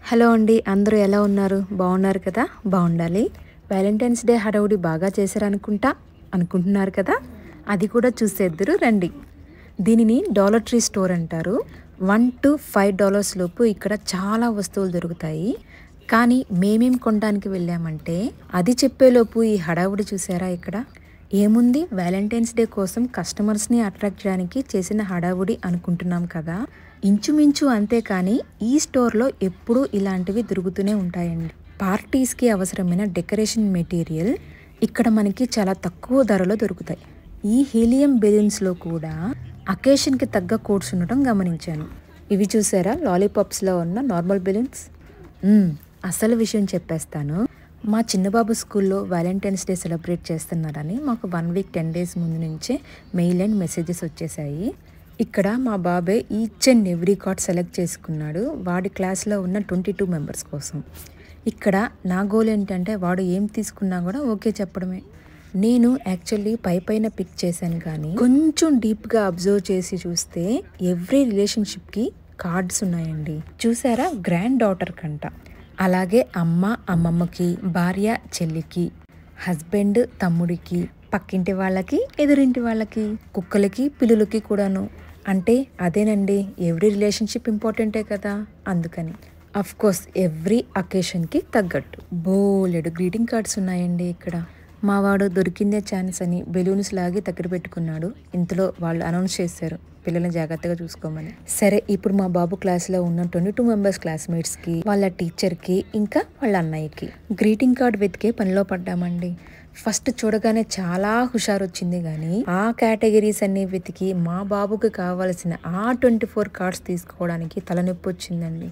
Hello అండి, అందరూ ఎలా ఉన్నారు? బాగున్నారు కదా? బాగుండాలి. వ్యాలంటైన్స్ డే హడావుడి బాగా అనుకుంటున్నారు కదా? అది కూడా చూసేద్దరు రండి. దీనిని డాలర్ ట్రీ స్టోర్ అంటారు. $1 to $5 లోపు ఇక్కడ చాలా వస్తువులు దొరుకుతాయి. కానీ మేమేం కొనడానికి వెళ్ళామంటే అది చెప్పేలోపు ఈ హడావుడి చూసారా? ఇక్కడ ఏముంది, వ్యాలంటైన్స్ డే కోసం కస్టమర్స్ని అట్రాక్ట్ చేయడానికి చేసిన హడావుడి అనుకుంటున్నాం కదా, ఇంచుమించు అంతే. కానీ ఈ స్టోర్లో ఎప్పుడూ ఇలాంటివి దొరుకుతూనే ఉంటాయండి. పార్టీస్కి అవసరమైన డెకరేషన్ మెటీరియల్ ఇక్కడ మనకి చాలా తక్కువ ధరలో దొరుకుతాయి. ఈ హీలియం బెలూన్స్లో కూడా అకేషన్కి తగ్గ కోడ్స్ ఉండటం గమనించాను. ఇవి చూసారా, లాలీపాప్స్లో ఉన్న నార్మల్ బెలూన్స్. అసలు విషయం చెప్పేస్తాను. మా చిన్నబాబు స్కూల్లో వ్యాలంటైన్స్ డే సెలబ్రేట్ చేస్తున్నారని మాకు 1 week 10 days ముందు నుంచే మెయిల్ అండ్ మెసేజెస్ వచ్చేసాయి. ఇక్కడ మా బాబాయ్ each and every card select చేసుకున్నాడు వాడి క్లాస్లో ఉన్న 22 members కోసం. ఇక్కడ నా గోల్ ఏంటంటే వాడు ఏం తీసుకున్నా కూడా ఓకే చెప్పడమే. నేను యాక్చువల్లీ పైన పిక్ చేశాను, కానీ కొంచెం డీప్గా అబ్జర్వ్ చేసి చూస్తే ఎవ్రీ రిలేషన్షిప్కి కార్డ్స్ ఉన్నాయండి. చూసారా, గ్రాండ్ డాటర్ కంట, అలాగే అమ్మ అమ్మమ్మకి, భార్య చెల్లికి, హస్బెండ్ తమ్ముడికి, పక్కింటి వాళ్ళకి, ఎదురింటి వాళ్ళకి, కుక్కలకి, పిల్లులకి కూడాను. అంటే అదేనండి, ఎవ్రీ రిలేషన్షిప్ ఇంపార్టెంటే కదా, అందుకని. అఫ్ కోర్స్ ఎవ్రీ అకేషన్కి తగ్గట్టు బోలెడు గ్రీటింగ్ కార్డ్స్ ఉన్నాయండి ఇక్కడ. మావాడు దొరికిందే ఛాన్స్ అని బెలూన్స్ లాగి దగ్గర పెట్టుకున్నాడు. ఇంతలో వాళ్ళు అనౌన్స్ చేశారు పిల్లల్ని జాగ్రత్తగా చూసుకోమని. సరే, ఇప్పుడు మా బాబు క్లాస్లో ఉన్న 22 members క్లాస్మేట్స్కి, వాళ్ళ టీచర్కి, ఇంకా వాళ్ళ అన్నయ్యకి గ్రీటింగ్ కార్డ్ వెతికే పనిలో పడ్డామండి. ఫస్ట్ చూడగానే చాలా హుషారు వచ్చింది, కానీ ఆ కేటగిరీస్ అన్ని వెతికి మా బాబుకి కావాల్సిన ఆ 24 కార్డ్స్ తీసుకోవడానికి తలనొప్పి వచ్చిందండి.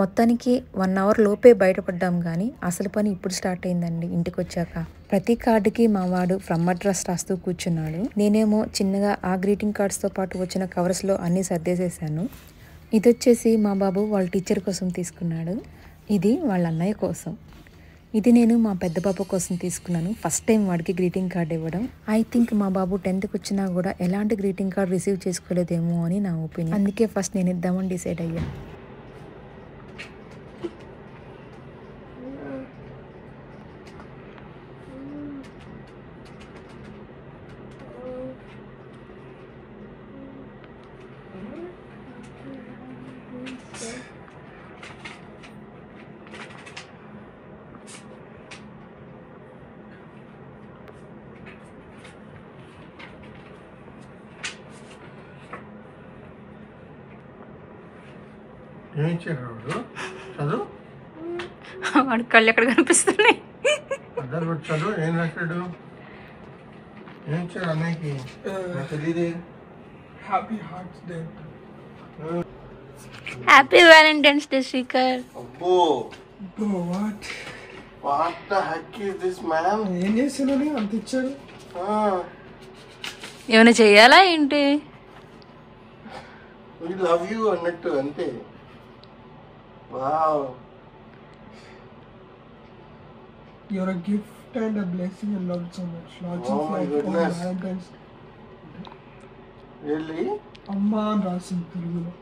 మొత్తానికి 1 hour లోపే బయటపడ్డాం, కానీ అసలు పని ఇప్పుడు స్టార్ట్ అయిందండి ఇంటికి వచ్చాక. ప్రతి కార్డుకి మా వాడు ఫ్రమ్ అడ్రస్ రాస్తూ కూర్చున్నాడు. నేనేమో చిన్నగా ఆ గ్రీటింగ్ కార్డ్స్తో పాటు వచ్చిన కవర్స్లో అన్నీ సర్దేసేసాను. ఇది వచ్చేసి మా బాబు వాళ్ళ టీచర్ కోసం తీసుకున్నాడు. ఇది వాళ్ళ అన్నయ్య కోసం. ఇది నేను మా పెద్ద బాబు కోసం తీసుకున్నాను. ఫస్ట్ టైం వాడికి గ్రీటింగ్ కార్డ్ ఇవ్వడం. ఐ థింక్ మా బాబు 10th వచ్చినా కూడా ఎలాంటి గ్రీటింగ్ కార్డ్ రిసీవ్ చేసుకోలేదేమో అని నా ఒపీనియన్. అందుకే ఫస్ట్ నేను ఇద్దామని డిసైడ్ అయ్యా. ఏం ఇచ్చారు చదువు? వాడి కళ్ళు ఎక్కడ కనిపిస్తున్నాయి? అద్దరు చదువు. ఏం రాశాడు? ఏం ఇచ్చారు అన్నయ్యకి? తెలియదే. Happy Valentine's day Srikar. అబ్బో, what the heck is this man? ఏం చేస్తున్నాను అంత ఇచ్చాడు? ఏమైనా చెయ్యాలా ఏంటి? వి లవ్ యూ అన్నట్టు అంతే. Wow, you're a gift and a blessing and love so much. Lots Oh of my love goodness. on Valentine's. Really? అమ్మా అని రాసింది తెలుగులో.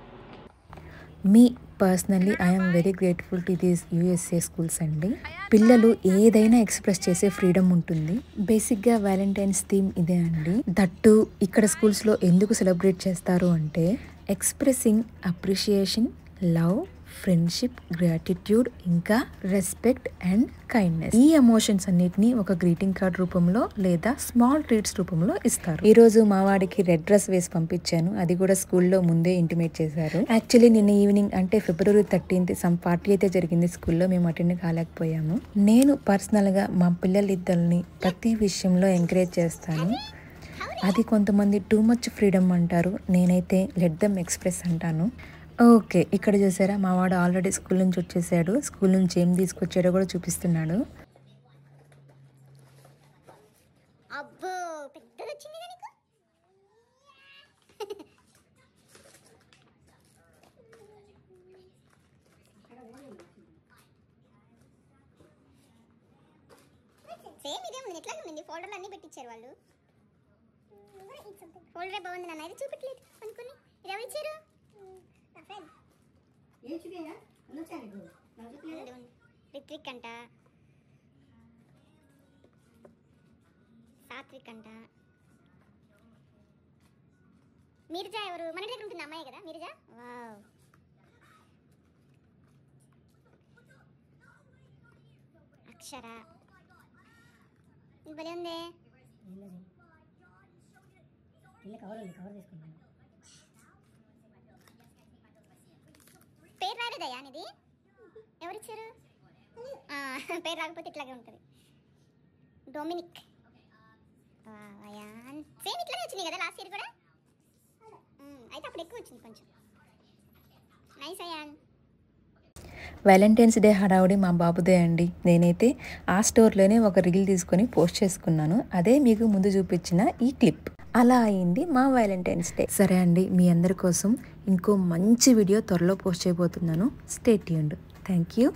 Me personally I'm very grateful to these USA schools అండి. పిల్లలు ఏదైనా express చేసే ఫ్రీడమ్ ఉంటుంది. బేసిక్గా వ్యాలంటైన్స్ థీమ్ ఇదే అండి. దట్టు ఇక్కడ స్కూల్స్లో ఎందుకు సెలబ్రేట్ చేస్తారు అంటే expressing appreciation, love, friendship, gratitude, ఇంకా రెస్పెక్ట్ అండ్ కైండ్నెస్. ఈ ఎమోషన్స్ అన్నిటిని ఒక గ్రీటింగ్ కార్డ్ రూపంలో లేదా స్మాల్ ట్రీట్స్ రూపంలో ఇస్తారు. ఈ రోజు మా వాడికి రెడ్ డ్రెస్ వేసి పంపించాను. అది కూడా స్కూల్లో ముందే ఇంటిమేట్ చేశారు. యాక్చువల్లీ నిన్న ఈవినింగ్ అంటే February 13th సమ్ పార్టీ అయితే జరిగింది స్కూల్లో. మేము అటెండ్ కాలేకపోయాము. నేను పర్సనల్గా మా పిల్లలిద్దరిని ప్రతి విషయంలో ఎంకరేజ్ చేస్తాను. అది కొంతమంది టూ మచ్ ఫ్రీడమ్ అంటారు, నేనైతే లెట్ దెమ్ ఎక్స్ప్రెస్ అంటాను. ఓకే, ఇక్కడ చూసారా, మా వాడు ఆల్రెడీ స్కూల్ నుంచి వచ్చేసాడు. స్కూల్ నుంచి ఏం తీసుకొచ్చాడో కూడా చూపిస్తున్నాడు. అబ్బో, పెద్దది వచ్చింది నీకు. సేమ్ ఇదే ఉంది, ఎట్లా ఉంది? ఫోల్డర్లు అన్నీ పెట్టించారు వాళ్ళు. ఫోల్డరే బాగుంది నాన్న, ఇది చూపెట్టలేదు అనుకుని. ఇది ఎవరు ఇచ్చారు? రిత్విక్ అంట, సాత్విక్ అంట. మీర్జా ఎవరు? మన ఇంటి దగ్గర ఉంటుంది అమ్మాయి కదా మీర్జా. వావ్. అక్షర భలే ఉంది. పేరు రాలేదయ్యా నీది? ఎవరిచ్చారు? పేరు రాకపోతే ఇట్లాగే ఉంటుంది. డొమినిక్. సేమ్ ఇట్లానే వచ్చింది కదా లాస్ట్ ఇయర్ కూడా. అయితే అప్పుడు ఎక్కువ వచ్చింది కొంచెం. Nice ion. వ్యాలంటైన్స్ డే హడావుడి మా బాబుదే అండి. నేనైతే ఆ స్టోర్లోనే ఒక రీల్ తీసుకొని పోస్ట్ చేసుకున్నాను. అదే మీకు ముందు చూపించిన ఈ క్లిప్. అలా అయింది మా వ్యాలంటైన్స్ డే. సరే అండి, మీ అందరి కోసం ఇంకో మంచి వీడియో త్వరలో పోస్ట్ చేయబోతున్నాను. Stay tuned. Thank you.